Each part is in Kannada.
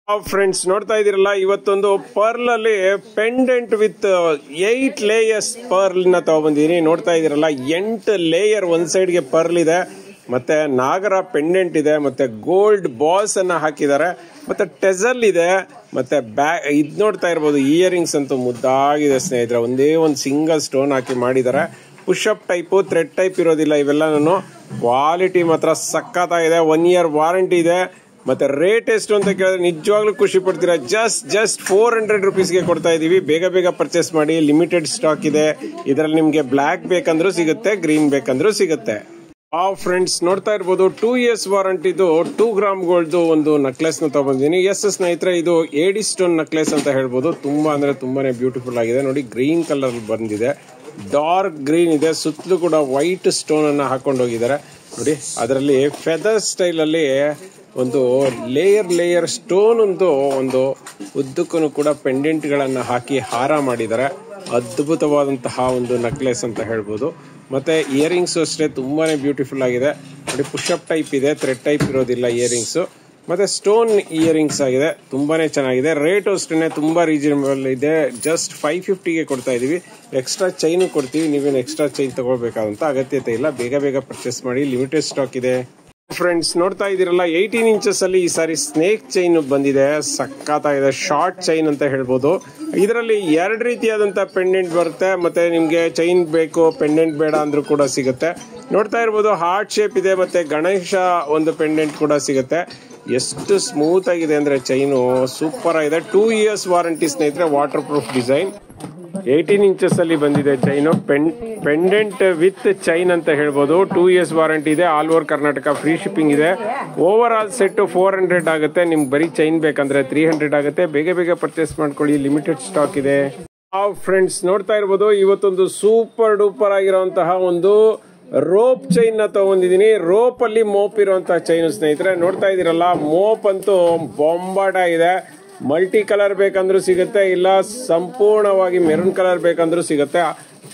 ಫ್ರೆಂಡ್ಸ್ ನೋಡ್ತಾ ಇದೀರಲ್ಲ, ಇವತ್ತೊಂದು ಪರ್ಲ್ ಅಲ್ಲಿ ಪೆಂಡೆಂಟ್ ವಿತ್ 8 ಲೇಯರ್ಸ್ ಪರ್ಲ್ ನ ತಗೊಬಂದಿದೀನಿ. ನೋಡ್ತಾ ಇದೀರಲ್ಲ, 8 ಲೇಯರ್ ಒಂದ್ ಸೈಡ್ ಗೆ ಪರ್ಲ್ ಇದೆ, ಮತ್ತೆ ನಾಗರ ಪೆಂಡೆಂಟ್ ಇದೆ, ಮತ್ತೆ ಗೋಲ್ಡ್ ಬಾಲ್ಸ್ ಅನ್ನ ಹಾಕಿದ್ದಾರೆ, ಮತ್ತೆ ಟೆಸಲ್ ಇದೆ, ಮತ್ತೆ ಇದ್ ನೋಡ್ತಾ ಇರ್ಬೋದು ಇಯರಿಂಗ್ಸ್ ಅಂತೂ ಮುದ್ದಾಗಿದೆ ಸ್ನೇಹಿತರೆ. ಒಂದೇ ಒಂದು ಸಿಂಗಲ್ ಸ್ಟೋನ್ ಹಾಕಿ ಮಾಡಿದ್ದಾರೆ. ಪುಷಪ್ ಟೈಪ್, ಥ್ರೆಡ್ ಟೈಪ್ ಇರೋದಿಲ್ಲ ಇವೆಲ್ಲ. ಕ್ವಾಲಿಟಿ ಮಾತ್ರ ಸಕ್ಕತ್ತಾಗಿದೆ. 1 year ವಾರಂಟಿ ಇದೆ. ಮತ್ತೆ ರೇಟ್ ಎಷ್ಟು ಅಂತ ಕೇಳಿದ್ರೆ ನಿಜವಾಗ್ಲೂ ಖುಷಿ ಪಡ್ತೀರಾ. ಜಸ್ಟ್ 400 ರುಪೀಸ್ಗೆ ಕೊಡ್ತಾ ಇದೀವಿ. ಬೇಗ ಪರ್ಚೇಸ್ ಮಾಡಿ, ಲಿಮಿಟೆಡ್ ಸ್ಟಾಕ್ ಇದೆ. ಇದರಲ್ಲಿ ನಿಮ್ಗೆ ಬ್ಲಾಕ್ ಬೇಕಂದ್ರೂ ಸಿಗುತ್ತೆ, ಗ್ರೀನ್ ಬೇಕಂದ್ರೂ ಸಿಗುತ್ತೆ. ಫ್ರೆಂಡ್ಸ್ ನೋಡ್ತಾ ಇರ್ಬೋದು, 2 years ವಾರಂಟಿದು 2 ಗ್ರಾಮ್ ಗೋಲ್ಡ್ ಒಂದು ನಕ್ಲೆಸ್ ನ ತಗೊಂಡಿದ್ದೀನಿ. ಸ್ನೇಹಿತರೆ, ಇದು ಏಡಿ ಸ್ಟೋನ್ ನಕ್ಲೆಸ್ ಅಂತ ಹೇಳ್ಬೋದು. ತುಂಬಾ ಅಂದ್ರೆ ತುಂಬಾನೇ ಬ್ಯೂಟಿಫುಲ್ ಆಗಿದೆ. ನೋಡಿ, ಗ್ರೀನ್ ಕಲರ್ ಬಂದಿದೆ, ಡಾರ್ಕ್ ಗ್ರೀನ್ ಇದೆ, ಸುತ್ತಲೂ ಕೂಡ ವೈಟ್ ಸ್ಟೋನ್ ಅನ್ನ ಹಾಕೊಂಡು ಹೋಗಿದ್ದಾರೆ. ನೋಡಿ, ಅದರಲ್ಲಿ ಫೆದರ್ ಸ್ಟೈಲ್ ಅಲ್ಲಿ ಒಂದು ಲೇಯರ್ ಸ್ಟೋನ್ ಒಂದು ಉದ್ದಕ್ಕೂ ಕೂಡ ಪೆಂಡೆಂಟ್ ಗಳನ್ನ ಹಾಕಿ ಹಾರ ಮಾಡಿದ್ದಾರೆ. ಅದ್ಭುತವಾದಂತಹ ಒಂದು ನಕ್ಲೆಸ್ ಅಂತ ಹೇಳ್ಬೋದು. ಮತ್ತೆ ಇಯರಿಂಗ್ಸ್ ಅಷ್ಟೇ ತುಂಬಾನೇ ಬ್ಯೂಟಿಫುಲ್ ಆಗಿದೆ. ನೋಡಿ, ಪುಷಪ್ ಟೈಪ್ ಇದೆ, ಥ್ರೆಡ್ ಟೈಪ್ ಇರೋದಿಲ್ಲ ಇಯರಿಂಗ್ಸ್. ಮತ್ತೆ ಸ್ಟೋನ್ ಇಯರಿಂಗ್ಸ್ ಆಗಿದೆ, ತುಂಬಾನೇ ಚೆನ್ನಾಗಿದೆ. ರೇಟ್ ಅಷ್ಟೇ ತುಂಬಾ ರೀಸನಬಲ್ ಇದೆ. ಜಸ್ಟ್ 550ಗೆ ಕೊಡ್ತಾ ಇದೀವಿ. ಎಕ್ಸ್ಟ್ರಾ ಚೈನ್ ಕೊಡ್ತೀವಿ. ನೀವೇನು ಎಕ್ಸ್ಟ್ರಾ ಚೈನ್ ತಗೊಳ್ಬೇಕಾದಂತ ಅಗತ್ಯತೆ ಇಲ್ಲ. ಬೇಗ ಪರ್ಚೇಸ್ ಮಾಡಿ, ಲಿಮಿಟೆಡ್ ಸ್ಟಾಕ್ ಇದೆ. ಫ್ರೆಂಡ್ಸ್ ನೋಡ್ತಾ ಇದೀರಲ್ಲ, 18 ಇಂಚಸ್ ಅಲ್ಲಿ ಈ ಸಾರಿ ಸ್ನೇಕ್ ಚೈನ್ ಬಂದಿದೆ. ಸಕ್ಕತ್ತಾಗಿದೆ, ಶಾರ್ಟ್ ಚೈನ್ ಅಂತ ಹೇಳ್ಬೋದು. ಇದರಲ್ಲಿ 2 ರೀತಿಯಾದಂತ ಪೆಂಡೆಂಟ್ ಬರುತ್ತೆ. ಮತ್ತೆ ನಿಮ್ಗೆ ಚೈನ್ ಬೇಕು, ಪೆಂಡೆಂಟ್ ಬೇಡ ಅಂದ್ರೂ ಕೂಡ ಸಿಗುತ್ತೆ. ನೋಡ್ತಾ ಇರ್ಬೋದು, ಹಾರ್ಟ್ ಶೇಪ್ ಇದೆ, ಮತ್ತೆ ಗಣೇಶ ಒಂದು ಪೆಂಡೆಂಟ್ ಕೂಡ ಸಿಗುತ್ತೆ. ಎಷ್ಟು ಸ್ಮೂತ್ ಆಗಿದೆ ಅಂದ್ರೆ ಚೈನು ಸೂಪರ್ ಆಗಿದೆ. 2 years ವಾರಂಟಿ ಸ್ನೇಹಿತರೆ, ವಾಟರ್ ಪ್ರೂಫ್ ಡಿಸೈನ್. 18 ಇಂಚಸ್ ಅಲ್ಲಿ ಬಂದಿದೆ ಚೈನು. ಪೆಂಡೆಂಟ್ ವಿತ್ ಚೈನ್ ಅಂತ ಹೇಳ್ಬೋದು. 2 years ವಾರಂಟಿ ಇದೆ. All over Karnataka free shipping ಇದೆ. ಓವರ್ ಆಲ್ ಸೆಟ್ 400 ಆಗುತ್ತೆ. ನಿಮ್ಗೆ ಬರೀ ಚೈನ್ ಬೇಕಂದ್ರೆ 300 ಆಗುತ್ತೆ. ಬೇಗ ಪರ್ಚೇಸ್ ಮಾಡ್ಕೊಳ್ಳಿ, ಲಿಮಿಟೆಡ್ ಸ್ಟಾಕ್ ಇದೆ. ಫ್ರೆಂಡ್ಸ್ ನೋಡ್ತಾ ಇರ್ಬೋದು, ಇವತ್ತೊಂದು ಸೂಪರ್ ಡೂಪರ್ ಆಗಿರುವಂತಹ ಒಂದು ರೋಪ್ ಚೈನ್ ನ ತಗೊಂಡಿದೀನಿ. ರೋಪ್ ಅಲ್ಲಿ ಮೋಪ್ ಇರುವಂತಹ ಚೈನ್ ಸ್ನೇಹಿತರೆ. ನೋಡ್ತಾ ಇದೀರಲ್ಲ, ಮೋಪ್ ಅಂತೂ ಬೊಂಬಾಟ ಇದೆ. ಮಲ್ಟಿ ಕಲರ್ ಬೇಕಂದ್ರೂ ಸಿಗುತ್ತೆ, ಇಲ್ಲ ಸಂಪೂರ್ಣವಾಗಿ ಮೆರೂನ್ ಕಲರ್ ಬೇಕಂದ್ರೂ ಸಿಗುತ್ತೆ.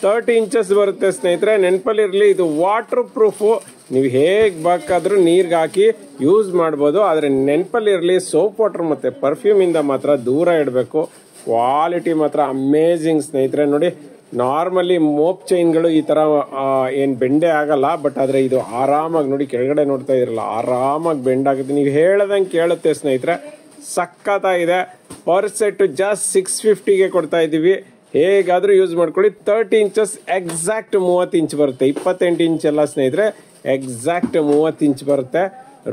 30 ಇಂಚಸ್ ಬರುತ್ತೆ ಸ್ನೇಹಿತರೆ. ನೆನಪಲ್ಲಿರ್ಲಿ, ಇದು ವಾಟರ್ ಪ್ರೂಫ್. ನೀವು ಹೇಗ್ ಬೇಕಾದ್ರೂ ನೀರ್ಗೆ ಹಾಕಿ ಯೂಸ್ ಮಾಡಬಹುದು. ಆದ್ರೆ ನೆನಪಲ್ಲಿರ್ಲಿ, ಸೋಪ್ ವಾಟರ್ ಮತ್ತೆ ಪರ್ಫ್ಯೂಮ್ ಇಂದ ಮಾತ್ರ ದೂರ ಇಡಬೇಕು. ಕ್ವಾಲಿಟಿ ಮಾತ್ರ ಅಮೇಜಿಂಗ್ ಸ್ನೇಹಿತರೆ. ನೋಡಿ, ನಾರ್ಮಲಿ ಮೋಪ್ ಚೈನ್ಗಳು ಈ ತರ ಏನ್ ಬೆಂಡೆ ಆಗಲ್ಲ, ಬಟ್ ಆದ್ರೆ ಇದು ಆರಾಮಾಗಿ, ನೋಡಿ ಕೆಳಗಡೆ ನೋಡ್ತಾ ಇದ್ರಲ್ಲ, ಆರಾಮಾಗಿ ಬೆಂಡ್ ಆಗುತ್ತೆ. ನೀವು ಹೇಳದಂಗೆ ಕೇಳುತ್ತೆ ಸ್ನೇಹಿತರೆ. ಸಕ್ಕತ್ತಾಗಿದೆ. ಪರ್ ಸೆಟ್ ಜಸ್ಟ್ 650ಗೆ ಕೊಡ್ತಾ ಇದೀವಿ. ಹೇಗಾದ್ರೂ ಯೂಸ್ ಮಾಡ್ಕೊಳ್ಳಿ. 30 ಇಂಚಸ್ ಎಕ್ಸಾಕ್ಟ್ 30 ಇಂಚ್ ಬರುತ್ತೆ. 28 ಇಂಚ್ ಎಲ್ಲ ಸ್ನೇಹಿತರೆ, ಎಕ್ಸಾಕ್ಟ್ 30 ಇಂಚ್ ಬರುತ್ತೆ.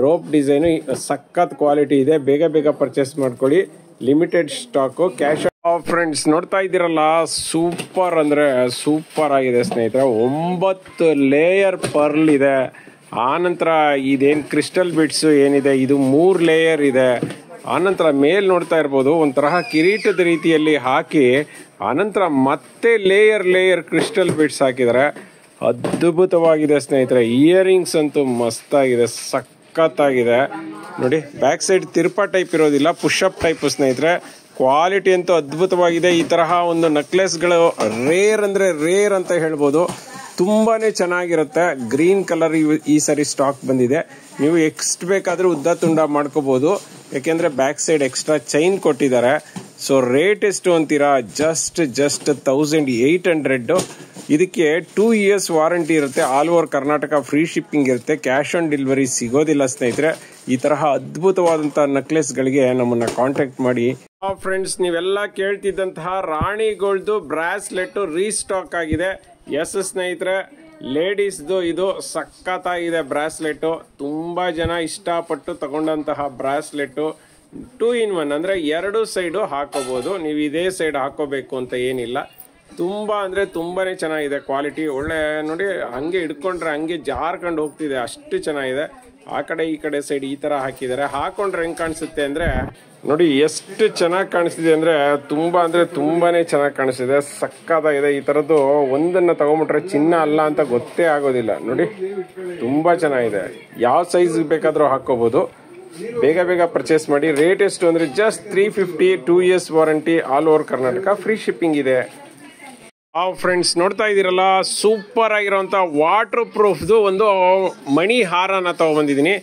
ರೋಪ್ ಡಿಸೈನ್ ಸಖತ್ ಕ್ವಾಲಿಟಿ ಇದೆ. ಬೇಗ ಪರ್ಚೇಸ್ ಮಾಡ್ಕೊಳ್ಳಿ, ಲಿಮಿಟೆಡ್ ಸ್ಟಾಕ್. ಕ್ಯಾಶ್ ಫ್ರೆಂಡ್ಸ್ ನೋಡ್ತಾ ಇದ್ದೀರಲ್ಲ, ಸೂಪರ್ ಅಂದ್ರೆ ಸೂಪರ್ ಆಗಿದೆ ಸ್ನೇಹಿತರೆ. 9 ಲೇಯರ್ ಪರ್ಲ್ ಇದೆ. ಆನಂತರ ಇದೇನ್ ಕ್ರಿಸ್ಟಲ್ ಬಿಟ್ಸ್ ಏನಿದೆ, ಇದು 3 ಲೇಯರ್ ಇದೆ. ಆನಂತರ ಮೇಲ್ ನೋಡ್ತಾ ಇರ್ಬೋದು, ಒಂಥರ ಕಿರೀಟದ ರೀತಿಯಲ್ಲಿ ಹಾಕಿ, ಆನಂತರ ಮತ್ತೆ ಲೇಯರ್ ಕ್ರಿಸ್ಟಲ್ ಬಿಟ್ಸ್ ಹಾಕಿದ್ದಾರೆ. ಅದ್ಭುತವಾಗಿದೆ ಸ್ನೇಹಿತರೆ. ಇಯರಿಂಗ್ಸ್ ಅಂತೂ ಮಸ್ತಾಗಿದೆ, ಸಖತ್ತಾಗಿದೆ. ನೋಡಿ, ಬ್ಯಾಕ್ ಸೈಡ್ ತಿರುಪ ಟೈಪ್ ಇರೋದಿಲ್ಲ, ಪುಷಪ್ ಟೈಪ್ ಸ್ನೇಹಿತರೆ. ಕ್ವಾಲಿಟಿ ಅಂತೂ ಅದ್ಭುತವಾಗಿದೆ. ಈ ತರಹ ಒಂದು ನಕ್ಲೆಸ್ಗಳು ರೇರ್ ಅಂದ್ರೆ ರೇರ್ ಅಂತ ಹೇಳ್ಬೋದು. ತುಂಬಾನೇ ಚೆನ್ನಾಗಿರುತ್ತೆ. ಗ್ರೀನ್ ಕಲರ್ ಈ ಸರಿ ಸ್ಟಾಕ್ ಬಂದಿದೆ. ನೀವು ಎಷ್ಟು ಬೇಕಾದ್ರೂ ಉದ್ದ ತುಂಡ ಮಾಡ್ಕೋಬಹುದು, ಯಾಕೆಂದ್ರೆ ಬ್ಯಾಕ್ ಸೈಡ್ ಎಕ್ಸ್ಟ್ರಾ ಚೈನ್ ಕೊಟ್ಟಿದ್ದಾರೆ. ಸೊ ರೇಟ್ ಎಷ್ಟು ಅಂತೀರಾ? ಜಸ್ಟ್ 1800. ಇದಕ್ಕೆ 2 years ವಾರಂಟಿ ಇರುತ್ತೆ. All over Karnataka free shipping ಇರುತ್ತೆ. ಕ್ಯಾಶ್ ಆನ್ ಡೆಲಿವರಿ ಸಿಗೋದಿಲ್ಲ ಸ್ನೇಹಿತರೆ. ಈ ತರಹ ಅದ್ಭುತವಾದಂತಹ ನಕ್ಲೆಸ್ ಗಳಿಗೆ ನಮ್ಮನ್ನ ಕಾಂಟ್ಯಾಕ್ಟ್ ಮಾಡಿ. ಫ್ರೆಂಡ್ಸ್, ನೀವೆಲ್ಲ ಕೇಳ್ತಿದ್ದಂತಹ ರಾಣಿ ಗೋಲ್ಡ್ ಬ್ರಾಸ್ಲೆಟ್ ರೀಸ್ಟಾಕ್ ಆಗಿದೆ. ಸ್ನೇಹಿತರೆ, ಲೇಡೀಸ್ದು ಇದು ಸಖತ್ತಾಗಿದೆ ಬ್ರಾಸ್ಲೆಟ್. ತುಂಬಾ ಜನ ಇಷ್ಟಪಟ್ಟು ತಗೊಂಡಂತಹ ಬ್ರಾಸ್ಲೆಟ್. 2 in 1 ಅಂದ್ರೆ 2 ಸೈಡ್ ಹಾಕೋಬಹುದು. ನೀವು ಇದೇ ಸೈಡ್ ಹಾಕೋಬೇಕು ಅಂತ ಏನಿಲ್ಲ. ತುಂಬಾ ಅಂದ್ರೆ ತುಂಬಾನೇ ಚೆನ್ನಾಗಿದೆ. ಕ್ವಾಲಿಟಿ ಒಳ್ಳೆ. ನೋಡಿ, ಹಂಗೆ ಹಿಡ್ಕೊಂಡ್ರೆ ಹಂಗೆ ಜಾರ್ಕೊಂಡು ಹೋಗ್ತಿದೆ, ಅಷ್ಟು ಚೆನ್ನಾಗಿದೆ. ಆ ಕಡೆ ಈ ಕಡೆ ಸೈಡ್ ಈ ತರ ಹಾಕಿದ್ದಾರೆ. ಹಾಕೊಂಡ್ರೆ ಹೆಂಗ್ ಕಾಣಿಸುತ್ತೆ ಅಂದ್ರೆ, ನೋಡಿ ಎಷ್ಟು ಚೆನ್ನಾಗಿ ಕಾಣಿಸ್ತಿದೆ ಅಂದ್ರೆ ತುಂಬಾನೇ ಚೆನ್ನಾಗಿ ಕಾಣಿಸ್ತಿದೆ. ಸಕ್ಕತ್ತಾಗಿದೆ. ಈ ತರದ್ದು ಒಂದನ್ನ ತಗೊಂಡ್ಬಿಟ್ರೆ ಚಿನ್ನ ಅಲ್ಲ ಅಂತ ಗೊತ್ತೇ ಆಗೋದಿಲ್ಲ. ನೋಡಿ, ತುಂಬಾ ಚೆನ್ನಾಗಿದೆ. ಯಾವ ಸೈಜ್ ಬೇಕಾದ್ರೂ ಹಾಕೋಬಹುದು. ಬೇಗ ಪರ್ಚೇಸ್ ಮಾಡಿ. ರೇಟ್ ಎಷ್ಟು ಅಂದ್ರೆ just 350. 2 years warranty. All over Karnataka free shipping ಇದೆ. ಫ್ರೆಂಡ್ಸ್ ನೋಡ್ತಾ ಇದೀರಲ್ಲ, ಸೂಪರ್ ಆಗಿರುವಂತ ವಾಟರ್ ಪ್ರೂಫ್ದು ಒಂದು ಮಣಿ ಹಾರನ ತಗೊಂಡ್ಬಂದಿದ್ದೀನಿ.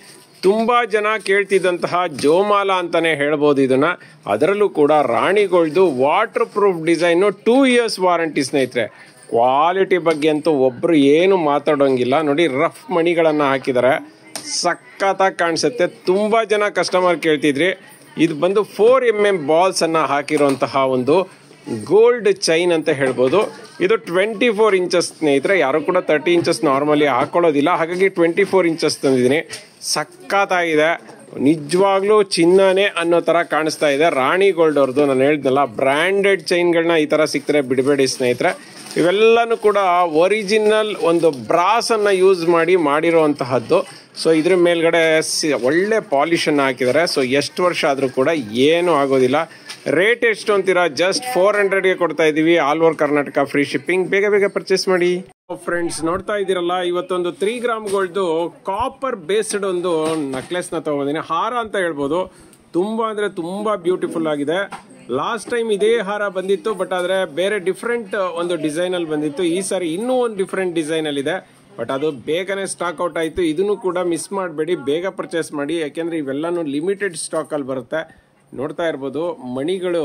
ತುಂಬಾ ಜನ ಕೇಳ್ತಿದ್ದಂತಹ ಜೋಮಾಲ ಅಂತಾನೆ ಹೇಳ್ಬೋದು ಇದನ್ನ. ಅದರಲ್ಲೂ ಕೂಡ ರಾಣಿಗೋಲ್ಡ್ದು water proof design 2 years warranty ಸ್ನೇಹಿತರೆ. ಕ್ವಾಲಿಟಿ ಬಗ್ಗೆ ಅಂತೂ ಒಬ್ರು ಏನು ಮಾತಾಡೋಂಗಿಲ್ಲ. ನೋಡಿ ರಫ್ ಮಣಿಗಳನ್ನ ಹಾಕಿದ್ದಾರೆ, ಸಖತ್ತಾಗಿ ಕಾಣಿಸುತ್ತೆ. ತುಂಬಾ ಜನ ಕಸ್ಟಮರ್ ಕೇಳ್ತಿದ್ರಿ. ಇದು ಬಂದು 4mm ಬಾಲ್ಸ್ ಅನ್ನ ಹಾಕಿರುವಂತಹ ಒಂದು ಗೋಲ್ಡ್ ಚೈನ್ ಅಂತ ಹೇಳ್ಬೋದು. ಇದು 24 ಇಂಚಸ್ ಸ್ನೇಹಿತರೆ. ಯಾರು ಕೂಡ 30 ಇಂಚಸ್ ನಾರ್ಮಲಿ ಹಾಕೊಳ್ಳೋದಿಲ್ಲ, ಹಾಗಾಗಿ 24 ಇಂಚಸ್ ತಂದಿದ್ದೀನಿ. ಸಖತ್ತಾಗಿದೆ, ನಿಜವಾಗ್ಲೂ ಚಿನ್ನನೇ ಅನ್ನೋ ತರ ಕಾಣಿಸ್ತಾ ಇದೆ. ರಾಣಿ ಗೋಲ್ಡ್ ಅವ್ರದ್ದು ನಾನು ಹೇಳಿದ್ನಲ್ಲ, ಬ್ರ್ಯಾಂಡೆಡ್ ಚೈನ್ಗಳನ್ನ ಈ ತರ ಸಿಕ್ತರೆ ಬಿಡಬೇಡಿ ಸ್ನೇಹಿತರೆ. ಇವೆಲ್ಲನೂ ಕೂಡ ಒರಿಜಿನಲ್ ಒಂದು ಬ್ರಾಸ್ ಅನ್ನ ಯೂಸ್ ಮಾಡಿರುವಂತಹದ್ದು. ಸೊ ಇದ್ರ ಮೇಲ್ಗಡೆ ಒಳ್ಳೆ ಪಾಲಿಶ್ ಅನ್ನ ಹಾಕಿದ್ದಾರೆ. ಸೊ ಎಷ್ಟು ವರ್ಷ ಆದ್ರೂ ಕೂಡ ಏನು ಆಗೋದಿಲ್ಲ. ರೇಟ್ ಎಷ್ಟು ಅಂತೀರಾ? ಜಸ್ಟ್ 400ಗೆ ಕೊಡ್ತಾ ಇದೀವಿ. All over Karnataka free shipping. ಬೇಗ ಬೇಗ ಪರ್ಚೇಸ್ ಮಾಡಿ. ಫ್ರೆಂಡ್ಸ್ ನೋಡ್ತಾ ಇದ್ದೀರಲ್ಲ, ಇವತ್ತೊಂದು 3 ಗ್ರಾಮ್ ಗೋಲ್ಡ್ ಕಾಪರ್ ಬೇಸ್ಡ್ ಒಂದು ನೆಕ್ಲೆಸ್ ನ ತಗೊಂಡಿದ್ದೀನಿ. ಹಾರ ಅಂತ ಹೇಳ್ಬೋದು. ತುಂಬಾ ಅಂದ್ರೆ ತುಂಬಾ ಬ್ಯೂಟಿಫುಲ್ ಆಗಿದೆ. ಲಾಸ್ಟ್ ಟೈಮ್ ಇದೇ ಹಾರ ಬಂದಿತ್ತು, ಬಟ್ ಆದ್ರೆ ಬೇರೆ ಡಿಫ್ರೆಂಟ್ ಒಂದು ಡಿಸೈನ್ ಅಲ್ಲಿ ಬಂದಿತ್ತು. ಈ ಸಾರಿ ಇನ್ನೂ ಒಂದು ಡಿಫ್ರೆಂಟ್ ಡಿಸೈನ್ ಅಲ್ಲಿ ಇದೆ, ಬಟ್ ಅದು ಬೇಗನೆ ಸ್ಟಾಕ್ ಔಟ್ ಆಯ್ತು. ಇದನ್ನು ಕೂಡ ಮಿಸ್ ಮಾಡಬೇಡಿ, ಬೇಗ ಪರ್ಚೇಸ್ ಮಾಡಿ, ಯಾಕೆಂದ್ರೆ ಇವೆಲ್ಲಾನು ಲಿಮಿಟೆಡ್ ಸ್ಟಾಕ್ ಅಲ್ಲಿ ಬರುತ್ತೆ. ನೋಡ್ತಾ ಇರ್ಬೋದು, ಮಣಿಗಳು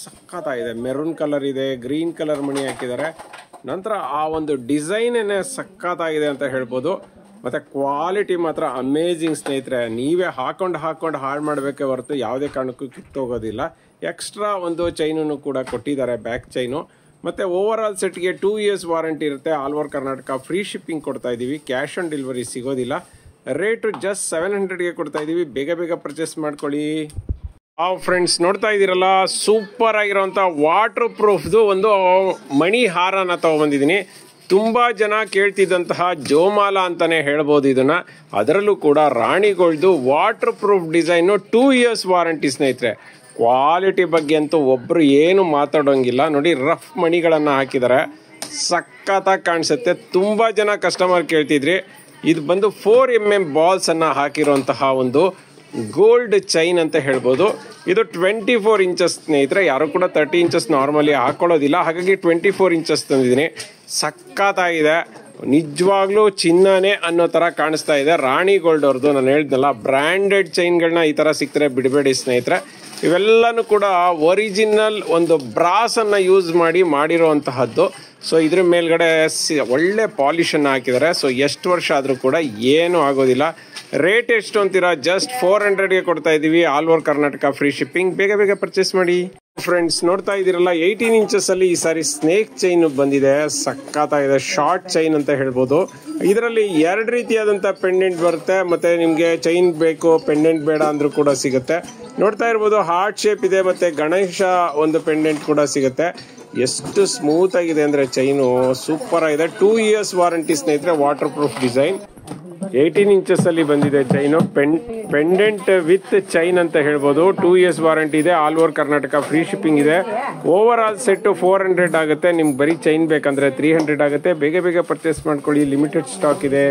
ಸಖತ್ತಾಗಿದೆ. ಮೆರೂನ್ ಕಲರ್ ಇದೆ, ಗ್ರೀನ್ ಕಲರ್ ಮಣಿ ಹಾಕಿದ್ದಾರೆ. ನಂತರ ಆ ಒಂದು ಡಿಸೈನ್ ಸಖತ್ತಾಗಿದೆ ಅಂತ ಹೇಳ್ಬೋದು. ಮತ್ತೆ ಕ್ವಾಲಿಟಿ ಮಾತ್ರ ಅಮೇಜಿಂಗ್ ಸ್ನೇಹಿತರೆ. ನೀವೇ ಹಾಕೊಂಡು ಹಾಳು ಮಾಡಬೇಕೆ ಹೊರತು ಯಾವುದೇ ಕಾರಣಕ್ಕೂ ಕಿತ್ತೋಗೋದಿಲ್ಲ. ಎಕ್ಸ್ಟ್ರಾ ಒಂದು ಚೈನನ್ನು ಕೂಡ ಕೊಟ್ಟಿದ್ದಾರೆ, ಬ್ಯಾಕ್ ಚೈನು. ಮತ್ತೆ ಓವರ್ ಆಲ್ ಸೆಟ್ಗೆ 2 years ವಾರಂಟಿ ಇರುತ್ತೆ. All over Karnataka free shipping ಕೊಡ್ತಾ ಇದೀವಿ. ಕ್ಯಾಶ್ ಆನ್ ಡೆಲಿವರಿ ಸಿಗೋದಿಲ್ಲ. ರೇಟು ಜಸ್ಟ್ 700ಗೆ ಕೊಡ್ತಾ ಇದೀವಿ. ಬೇಗ ಬೇಗ ಪರ್ಚೇಸ್ ಮಾಡ್ಕೊಳ್ಳಿ. ಫ್ರೆಂಡ್ಸ್ ನೋಡ್ತಾ ಇದ್ದೀರಲ್ಲ, ಸೂಪರ್ ಆಗಿರೋಂಥ ವಾಟರ್ ಪ್ರೂಫ್ದು ಒಂದು ಮಣಿ ಹಾರನ ತಗೊಬಂದಿದ್ದೀನಿ. ತುಂಬಾ ಜನ ಕೇಳ್ತಿದ್ದಂತಹ ಜೋಮಾಲ ಅಂತಾನೆ ಹೇಳ್ಬೋದು ಇದನ್ನ. ಅದರಲ್ಲೂ ಕೂಡ ರಾಣಿಗೋಲ್ಡ್ದು water proof design 2 years warranty ಸ್ನೇಹಿತರೆ. ಕ್ವಾಲಿಟಿ ಬಗ್ಗೆ ಅಂತೂ ಒಬ್ರು ಏನು ಮಾತಾಡೋಂಗಿಲ್ಲ. ನೋಡಿ ರಫ್ ಮಣಿಗಳನ್ನ ಹಾಕಿದ್ದಾರೆ, ಸಖತ್ತಾಗಿ ಕಾಣಿಸುತ್ತೆ. ತುಂಬಾ ಜನ ಕಸ್ಟಮರ್ ಕೇಳ್ತಿದ್ರಿ. ಇದು ಬಂದು 4mm ಬಾಲ್ಸ್ ಅನ್ನ ಹಾಕಿರುವಂತಹ ಒಂದು ಗೋಲ್ಡ್ ಚೈನ್ ಅಂತ ಹೇಳ್ಬೋದು. ಇದು 24 ಇಂಚಸ್ ಸ್ನೇಹಿತರೆ. ಯಾರು ಕೂಡ 30 ಇಂಚಸ್ ನಾರ್ಮಲಿ ಹಾಕೊಳ್ಳೋದಿಲ್ಲ, ಹಾಗಾಗಿ 24 ಇಂಚಸ್ ತಂದಿದ್ದೀನಿ. ಸಖತ್ತಾಗಿದೆ, ನಿಜವಾಗ್ಲೂ ಚಿನ್ನನೇ ಅನ್ನೋ ತರ ಕಾಣಿಸ್ತಾ ಇದೆ. ರಾಣಿ ಗೋಲ್ಡ್ ಅವ್ರದ್ದು ನಾನು ಹೇಳಿದ್ನಲ್ಲ, ಬ್ರ್ಯಾಂಡೆಡ್ ಚೈನ್ಗಳನ್ನ ಈ ತರ ಸಿಕ್ತರೆ ಬಿಡಬೇಡಿ ಸ್ನೇಹಿತರೆ. ಇವೆಲ್ಲನೂ ಕೂಡ ಒರಿಜಿನಲ್ ಒಂದು ಬ್ರಾಸ್ ಅನ್ನ ಯೂಸ್ ಮಾಡಿರುವಂತಹದ್ದು. ಸೊ ಇದ್ರ ಮೇಲ್ಗಡೆ ಒಳ್ಳೆ ಪಾಲಿಶ್ ಅನ್ನ ಹಾಕಿದ್ದಾರೆ. ಸೊ ಎಷ್ಟು ವರ್ಷ ಆದ್ರೂ ಕೂಡ ಏನು ಆಗೋದಿಲ್ಲ. ರೇಟ್ ಎಷ್ಟು ಅಂತೀರಾ? ಜಸ್ಟ್ 400ಗೆ ಕೊಡ್ತಾ ಇದೀವಿ. All over Karnataka free shipping. ಬೇಗ ಬೇಗ ಪರ್ಚೇಸ್ ಮಾಡಿ. ಫ್ರೆಂಡ್ಸ್ ನೋಡ್ತಾ ಇದ್ದೀರಲ್ಲ, 18 ಇಂಚಸ್ ಅಲ್ಲಿ ಈ ಸಾರಿ ಸ್ನೇಕ್ ಚೈನ್ ಬಂದಿದೆ. ಸಖತ್ತಾಗಿದೆ, ಶಾರ್ಟ್ ಚೈನ್ ಅಂತ ಹೇಳ್ಬೋದು. ಇದರಲ್ಲಿ 2 ರೀತಿಯಾದಂತ ಪೆಂಡೆಂಟ್ ಬರುತ್ತೆ. ಮತ್ತೆ ನಿಮ್ಗೆ ಚೈನ್ ಬೇಕು, ಪೆಂಡೆಂಟ್ ಬೇಡ ಅಂದ್ರೂ ಕೂಡ ಸಿಗುತ್ತೆ. ನೋಡ್ತಾ ಇರ್ಬೋದು, ಹಾರ್ಟ್ ಶೇಪ್ ಇದೆ, ಮತ್ತೆ ಗಣೇಶ ಒಂದು ಪೆಂಡೆಂಟ್ ಕೂಡ ಸಿಗುತ್ತೆ. ಎಷ್ಟು ಸ್ಮೂತ್ ಆಗಿದೆ ಅಂದ್ರೆ ಚೈನು ಸೂಪರ್ ಆಗಿದೆ. 2 years ವಾರಂಟಿ ಸ್ನೇಹಿತರೆ. ವಾಟರ್ ಪ್ರೂಫ್ ಡಿಸೈನ್ 18 ಇಂಚಸ್ ಅಲ್ಲಿ ಬಂದಿದೆ ಚೈನು. ಪೆಂಡೆಂಟ್ ವಿತ್ ಚೈನ್ ಅಂತ ಹೇಳ್ಬೋದು. 2 years ವಾರಂಟಿ ಇದೆ. All over Karnataka free shipping ಇದೆ. ಓವರ್ ಆಲ್ ಸೆಟ್ 400 ಆಗುತ್ತೆ. ನಿಮ್ಗೆ ಬರೀ ಚೈನ್ ಬೇಕಂದ್ರೆ 300 ಆಗುತ್ತೆ. ಬೇಗ ಬೇಗ ಪರ್ಚೇಸ್ ಮಾಡ್ಕೊಳ್ಳಿ, ಲಿಮಿಟೆಡ್ ಸ್ಟಾಕ್ ಇದೆ.